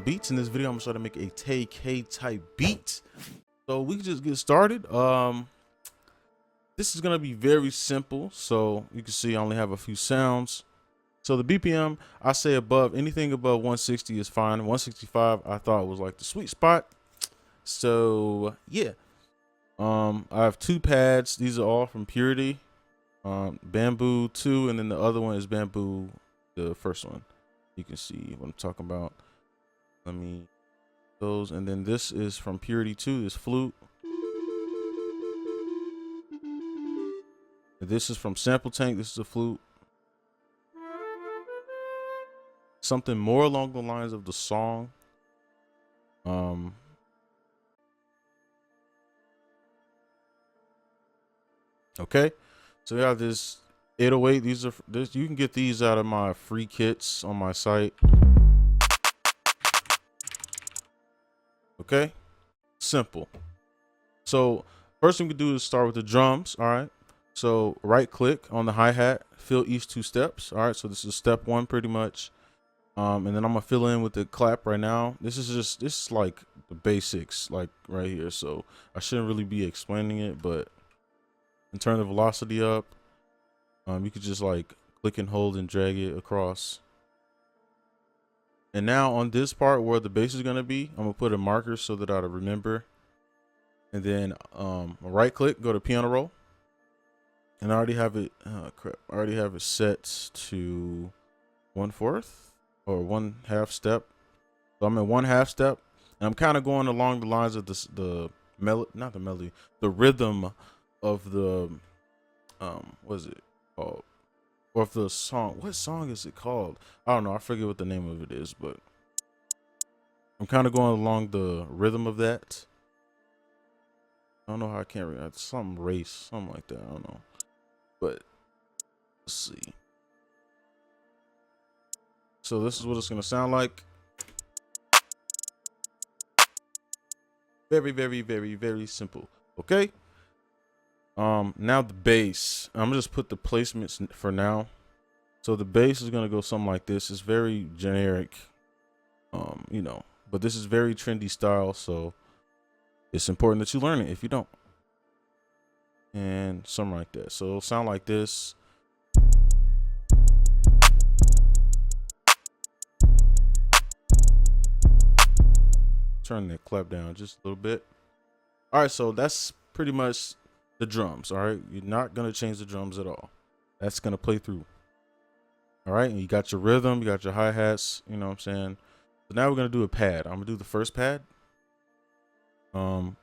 beats. In this video, I'm gonna try to make a TK type beat. So we can just get started. This is gonna be very simple. So you can see I only have a few sounds. So the BPM, I say above anything above 160 is fine. 165 I thought was like the sweet spot. So yeah. I have two pads. These are all from Purity. Bamboo 2, and then the other one is Bamboo, the first one. You can see what I'm talking about. Let me those, and then this is from Purity 2, this flute. And this is from Sample Tank. This is a flute. Something more along the lines of the song. Okay, so we have this 808. These are this. You can get these out of my free kits on my site. Okay, simple. So first thing we can do is start with the drums. All right. So right click on the hi-hat, fill each 2 steps. All right. So this is step 1 pretty much. And then I'm gonna fill in with the clap right now. This is like the basics, like right here. So I shouldn't really be explaining it, but and turn the velocity up. You could just like click and hold and drag it across. And now on this part where the bass is gonna be, I'm gonna put a marker so that I remember. And then right click, go to piano roll. And I already have it. Crap! I already have it set to 1/4 or 1/2 step. So I'm in 1/2 step, and I'm kind of going along the lines of the rhythm of the what is it called? Or of the song. What song is it called? I don't know. I forget what the name of it is, but I'm kind of going along the rhythm of that. I don't know how I can't remember. It's some race, something like that. I don't know. But let's see. So this is what it's gonna sound like. Very, very, very, very simple. Okay. Now the bass. I'm gonna just put the placements for now. So the bass is gonna go something like this. It's very generic, you know, but this is very trendy style, so it's important that you learn it if you don't. And something like that. So it'll sound like this. Turn that clap down just a little bit. All right, so that's pretty much the drums. All right, you're not gonna change the drums at all. That's gonna play through. All right, and you got your rhythm, you got your hi-hats, you know what I'm saying? So now we're gonna do a pad. I'm gonna do the first pad. I'm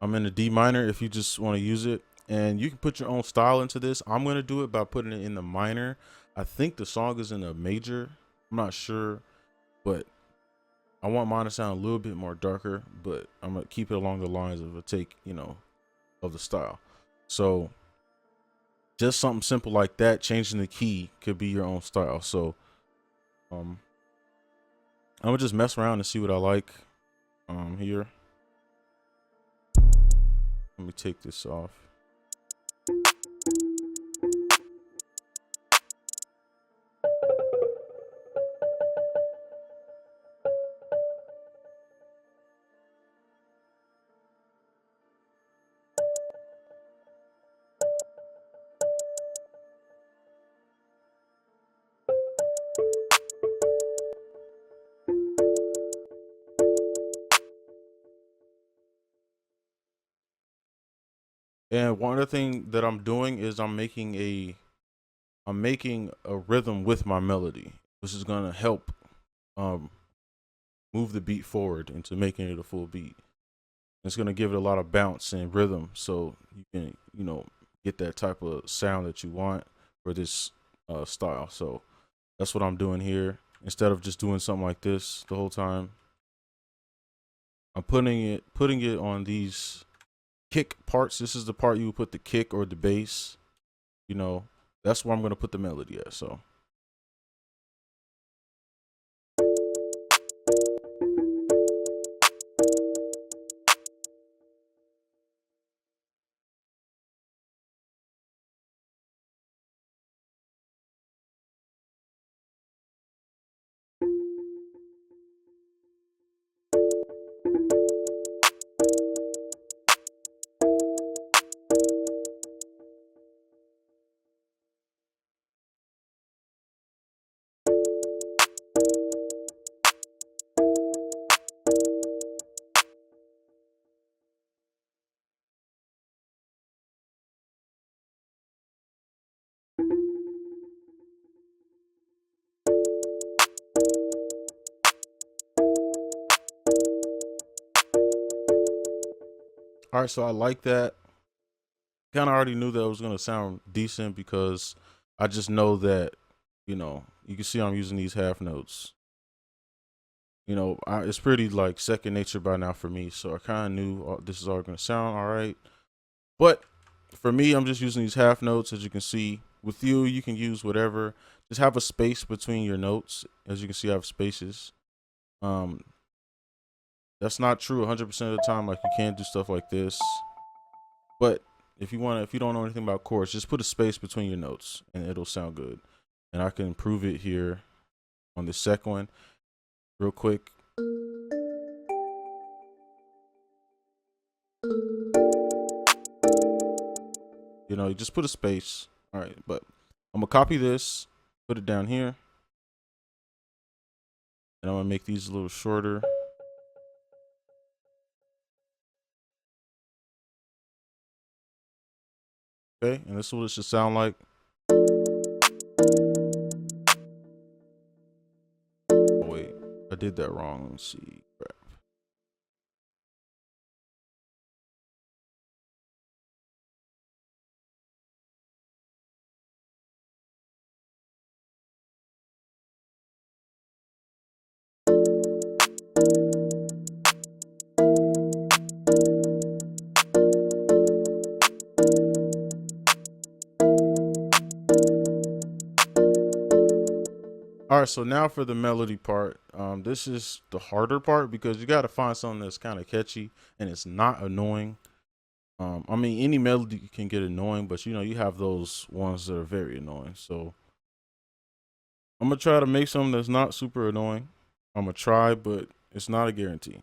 in a D minor if you just want to use it, and you can put your own style into this. I'm gonna do it by putting it in the minor. I think the song is in a major. I'm not sure, but I want mine to sound a little bit more darker, but I'm gonna keep it along the lines of a take, you know, of the style. So just something simple like that, changing the key could be your own style. So I'm gonna just mess around and see what I like here. Let me take this off. And one other thing that I'm doing is I'm making a rhythm with my melody, which is gonna help move the beat forward into making it a full beat. It's gonna give it a lot of bounce and rhythm, so you can, you know, get that type of sound that you want for this style. So that's what I'm doing here. Instead of just doing something like this the whole time, I'm putting it on these kick parts. This is the part you would put the kick or the bass. You know, that's where I'm gonna put the melody at. So All right, so I like that. Kind of already knew that it was gonna sound decent because I just know that, you can see I'm using these half notes. It's pretty like second nature by now for me, so I kind of knew this is all gonna sound all right. But for me, I'm just using these half notes. As you can see, with you can use whatever. Just have a space between your notes. As you can see, I have spaces. Um, that's not true 100% of the time. Like, you can't do stuff like this. But if you don't know anything about chords, just put a space between your notes, and it'll sound good. And I can improve it here on the second one, real quick. You just put a space. All right, but I'm gonna copy this, put it down here, and I'm gonna make these a little shorter. Okay, and this is what it should sound like. Oh wait, I did that wrong. Let me see. Crap. All right, so now for the melody part. This is the harder part because you got to find something that's kind of catchy and it's not annoying. I mean, any melody can get annoying, but you have those ones that are very annoying. So I'm gonna try to make something that's not super annoying. I'm gonna try, but it's not a guarantee.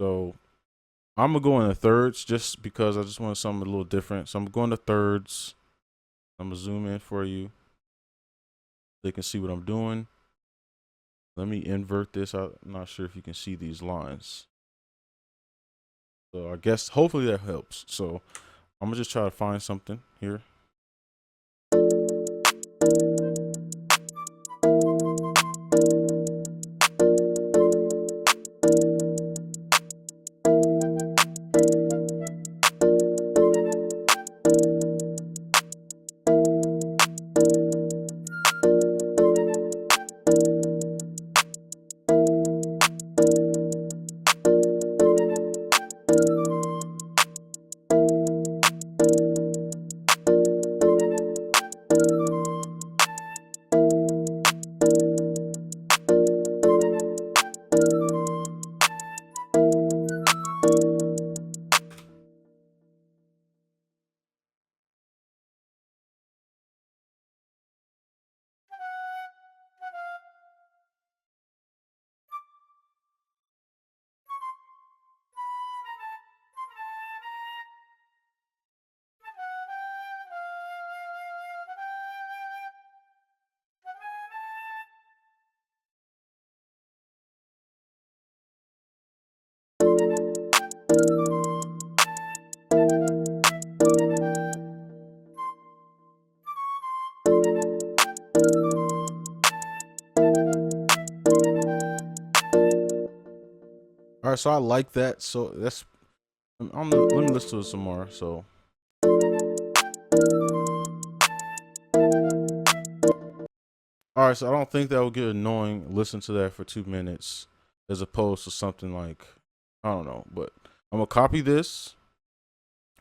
So I'm gonna go in the thirds just because I just want something a little different. So I'm going to thirds. I'm gonna zoom in for you so they can see what I'm doing. Let me invert this. I'm not sure if you can see these lines. So I guess hopefully that helps. So I'm gonna just try to find something here. All right, so I like that. So let me listen to it some more. So all right, so I don't think that would get annoying. Listen to that for 2 minutes as opposed to something like, I don't know. But I'm gonna copy this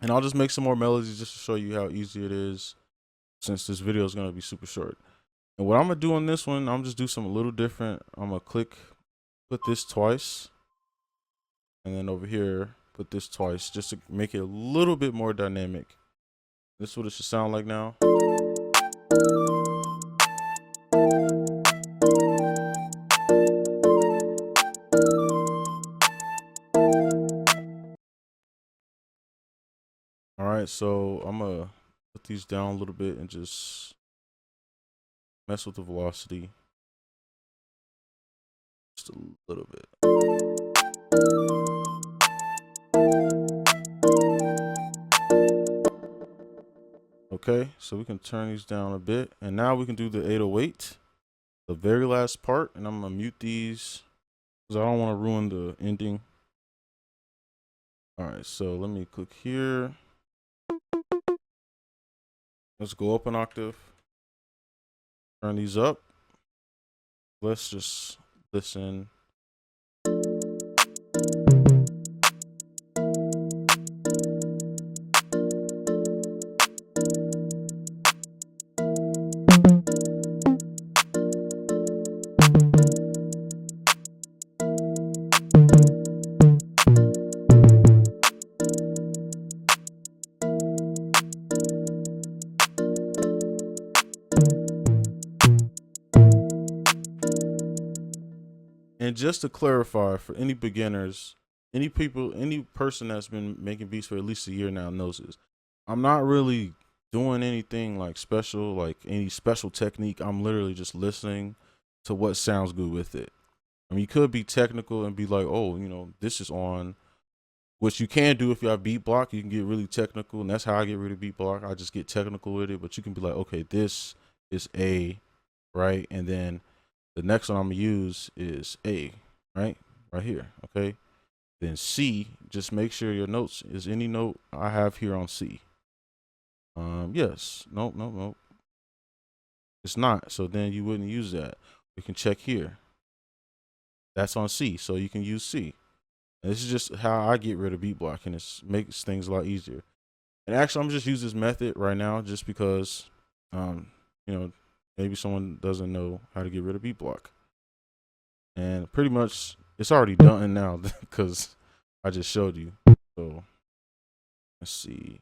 and I'll just make some more melodies just to show you how easy it is, since this video is gonna be super short. And what I'm gonna do on this one, I'm just do something a little different. I'm gonna put this twice, and then over here put this twice, just to make it a little bit more dynamic. This is what it should sound like now. All right, so I'm gonna put these down a little bit and just mess with the velocity just a little bit. Okay, so we can turn these down a bit, and now we can do the 808, the very last part, and I'm gonna mute these because I don't want to ruin the ending. All right, so let me click here. Let's go up an octave. Turn these up. Let's just listen. And just to clarify, for any beginners, any people, any person that's been making beats for at least a year now knows this. I'm not really doing anything like special, like any special technique. I'm literally just listening to what sounds good with it. I mean, you could be technical and be like, oh, this is on, which you can do if you have beat block. You can get really technical, and that's how I get rid of beat block. I just get technical with it, but you can be like, okay, this is A, right? And then the next one I'm gonna use is A, right here, okay? Then C, just make sure your notes is any note I have here on C. Yes, nope. It's not, so then you wouldn't use that. We can check here. That's on C, so you can use C. And this is just how I get rid of beat block, and it makes things a lot easier. And actually, I'm just using this method right now just because, maybe someone doesn't know how to get rid of beat block. And pretty much it's already done now because I just showed you. So let's see.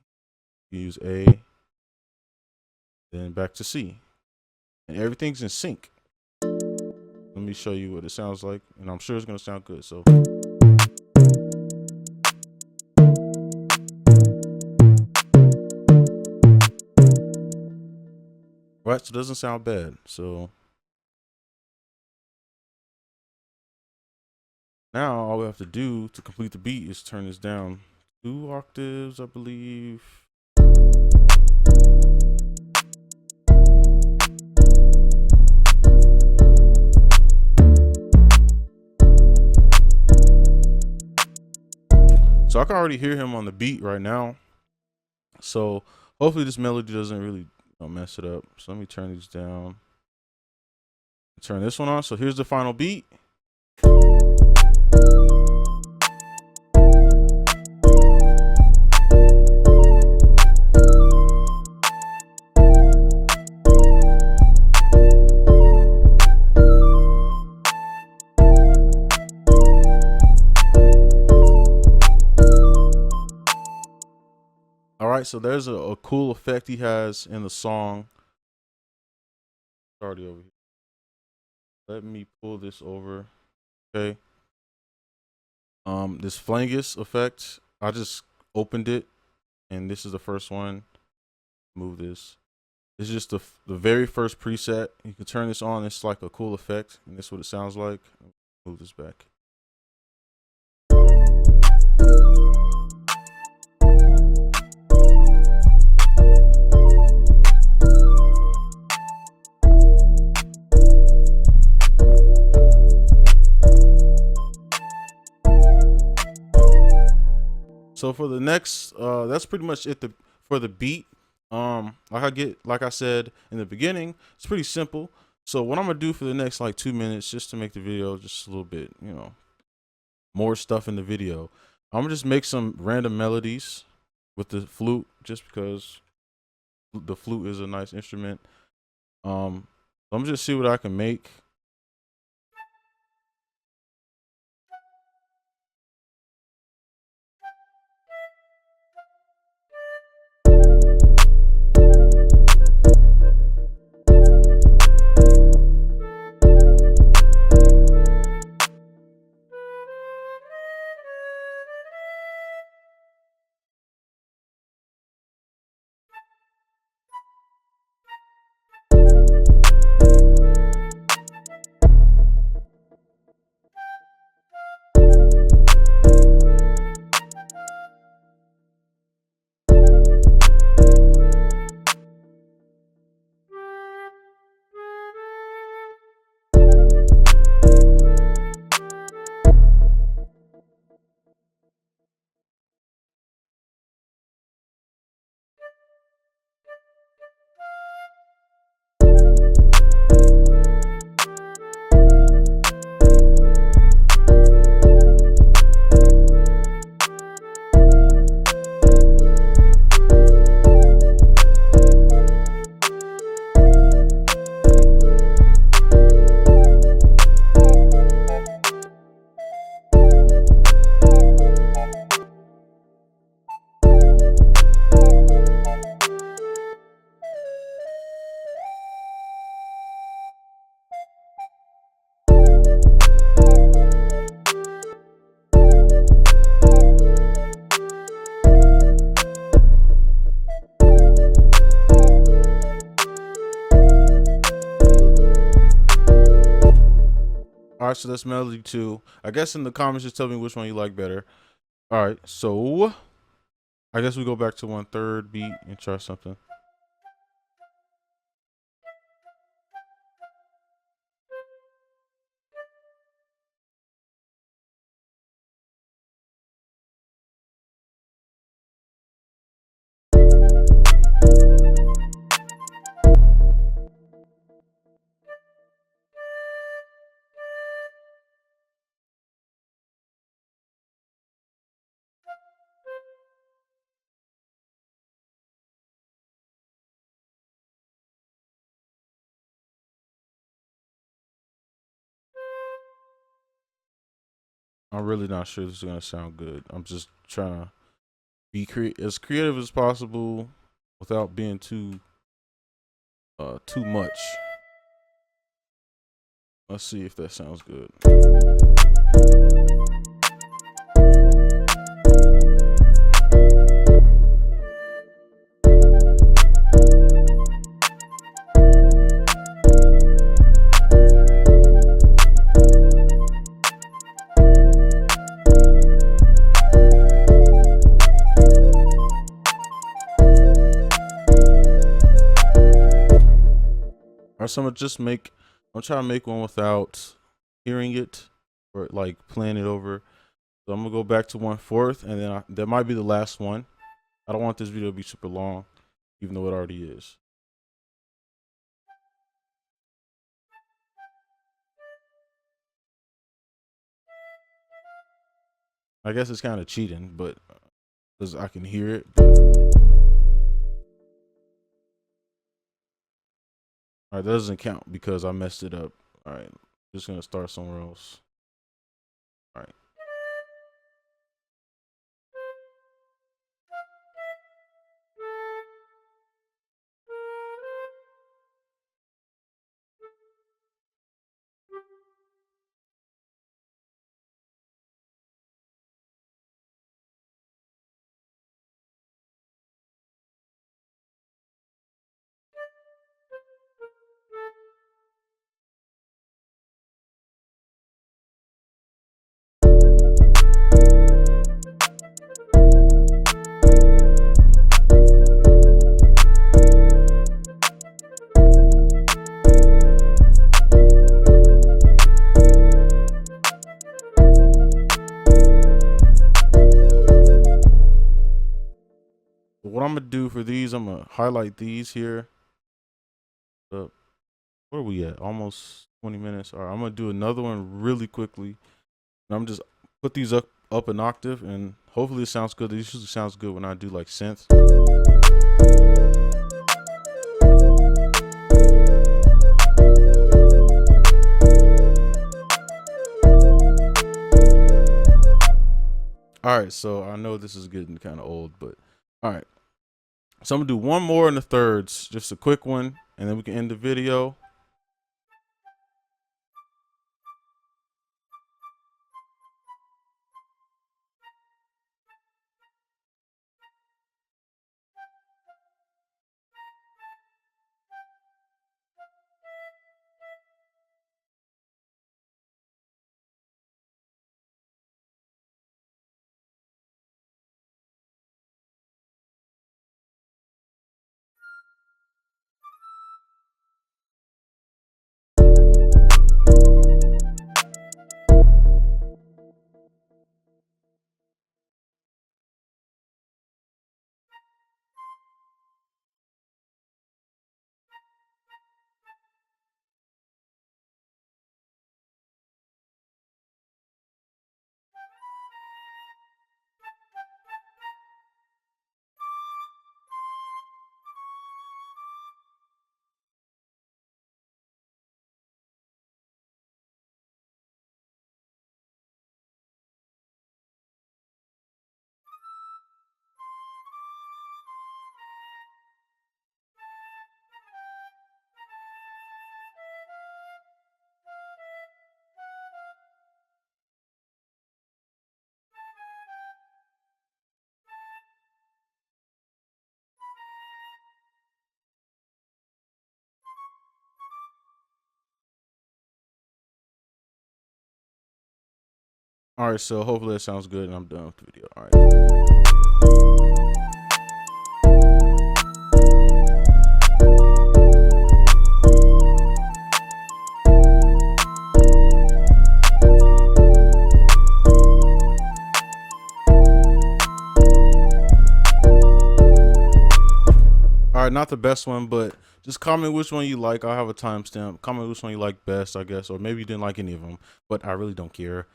You use A, then back to C. And everything's in sync. Let me show you what it sounds like. And I'm sure it's going to sound good. So. Right, so it doesn't sound bad. So now all we have to do to complete the beat is turn this down 2 octaves, I believe. So I can already hear him on the beat right now. So hopefully this melody doesn't really mess it up. So let me turn these down. Turn this one on. So here's the final beat. All right, so there's a cool effect he has in the song. Already over here. Let me pull this over. Okay. This flangus effect, I just opened it, and this is the first one. Move this. This is just the very first preset. You can turn this on. It's like a cool effect, and this is what it sounds like. Move this back. So for the next, that's pretty much it for the beat. Like I said in the beginning, it's pretty simple. So what I'm gonna do for the next like 2 minutes, just to make the video just a little bit, more stuff in the video. I'm gonna just make some random melodies with the flute, just because the flute is a nice instrument. I'm gonna just see what I can make. All right, so that's melody 2. I guess in the comments, just tell me which one you like better. All right, so I guess we go back to 1/3 beat and try something. I'm really not sure this is gonna sound good. I'm just trying to be as creative as possible without being too much. Let's see if that sounds good. All right, so I'm trying to make one without hearing it or like playing it over. So I'm gonna go back to 1/4, and then that might be the last one. I don't want this video to be super long, even though it already is. I guess it's kind of cheating, but because I can hear it. All right, that doesn't count because I messed it up. All right, just gonna start somewhere else. All right. What I'm gonna do for these, I'm gonna highlight these here. Where are we at? Almost 20 minutes. All right, I'm gonna do another one really quickly. And I'm just put these up an octave, and hopefully it sounds good. It usually sounds good when I do like synth. All right, so I know this is getting kind of old, but all right. So I'm gonna do one more in the thirds, just a quick one, and then we can end the video. All right, so hopefully that sounds good, and I'm done with the video. All right. All right, not the best one, but just comment which one you like. I'll have a timestamp. Comment which one you like best, I guess, or maybe you didn't like any of them, but I really don't care.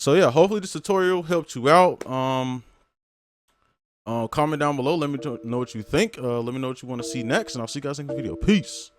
So yeah, hopefully this tutorial helped you out. Comment down below. Let me know what you think. Let me know what you want to see next, and I'll see you guys in the video. Peace.